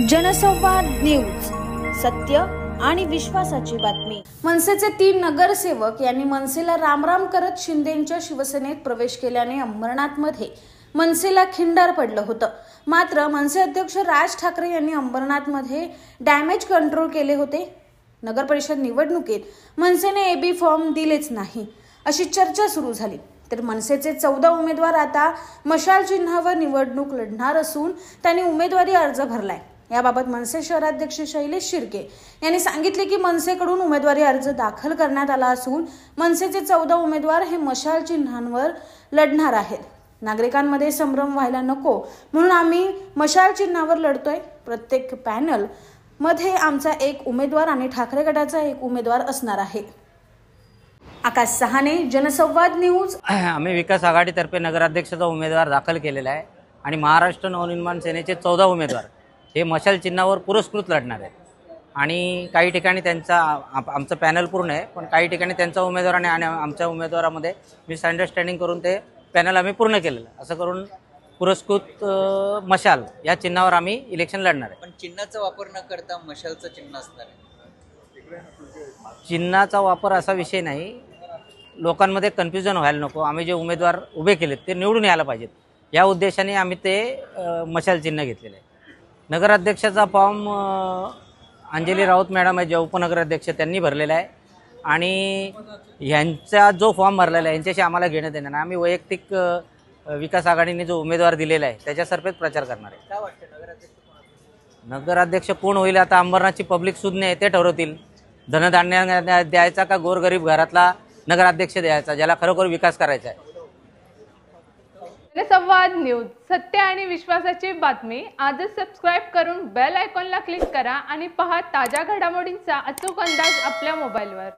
जनसंवाद न्यूज, सत्य आणि विश्वासाची बातमी। मनसेचे 3 नगरसेवक यांनी मनसेला रामराम करत शिंदेंच्या शिवसेनेत प्रवेश केल्याने अंबरनाथमध्ये मनसेला खिंडार पडलं होतं। मात्र मनसे अध्यक्ष राज ठाकरे यांनी अंबरनाथमध्ये डॅमेज कंट्रोल केले होते। नगर परिषद निवडणुकीत मनसेने एबी फॉर्म दिलेच नाही अशी चर्चा सुरू झाली। तर मनसेचे 14 उमेदवार आता मशाल चिन्हावर निवडणूक लढणार असून त्यांनी उमेदवारी अर्ज भरलाय। याबाबत मनसे शहराध्यक्ष शैलेश शिर्के यांनी सांगितले की मनसेकडून उमेदवारी अर्ज दाखल करण्यात आला असून मनसेचे 14 उमेदवार हे मशाल चिन्हांवर लढणार आहेत। नागरिकांमध्ये संभ्रम व्हायला नको म्हणून आम्ही मशाल चिन्हावर लढतोय। प्रत्येक पॅनल मध्ये आमचा एक उमेदवार आणि ठाकरे गटाचा एक उमेदवार असणार आहे। आकाश सहाने, जनसंवाद न्यूज। आम्ही विकास आघाडीतर्फे नगराध्यक्षाचा उमेदवार दाखल केलेला आहे आणि महाराष्ट्र नवनिर्माण सेनेचे 14 उमेदवार हे मशाल चिन्हावर पुरस्कृत लढणार आहेत। आणि काही ठिकाणी त्यांचा आमचं पॅनल पूर्ण आहे, पण काही ठिकाणी त्यांचा उमेदवार आणि आमच्या उमेदवारामध्ये मिसअंडरस्टँडिंग करून ते पॅनल आम्ही पूर्ण केलेलं। असं करून पुरस्कृत मशाल या चिन्हावर आम्ही इलेक्शन लढणार आहे। पण चिन्हाचा वापर न करता मशालचं चिन्ह असणार आहे। चिन्हाचा वापर असा विषय नाही, लोकांमध्ये कन्फ्युजन व्हायला नको। आम्ही जे उमेदवार उभे केलेत ते निवडून यायला पाहिजेत या उद्देशाने आम्ही ते मशाल चिन्ह घेतलेलं आहे। नगराध्यक्षाचा फॉर्म अंजली राऊत मॅडम आहे, जे उपनगराध्यक्ष, त्यांनी भरलेला आहे आणि यांचा जो फॉर्म भरलेला आहे यांच्याशी आम्हाला घेणं देणं नाही। आम्ही वैयक्तिक विकास आघाडीने जो उमेदवार दिलेला आहे त्याच्यातर्फेच प्रचार करणार आहे। काय वाटतं नगराध्यक्ष कोण होईल आता अंबरनाथची पब्लिक सुज्ञ आहे, ते ठरवतील। धनधान्य द्यायचा का गोरगरीब घरातला नगराध्यक्ष द्यायचा ज्याला खरोखर विकास करायचा आहे। जनसंवाद न्यूज, सत्य आणि विश्वासाची बातमी। आजच सबस्क्राइब करून बेल आयकॉनला क्लिक करा आणि पहा ताज्या घडामोडींचा अचूक अंदाज आपल्या मोबाईलवर।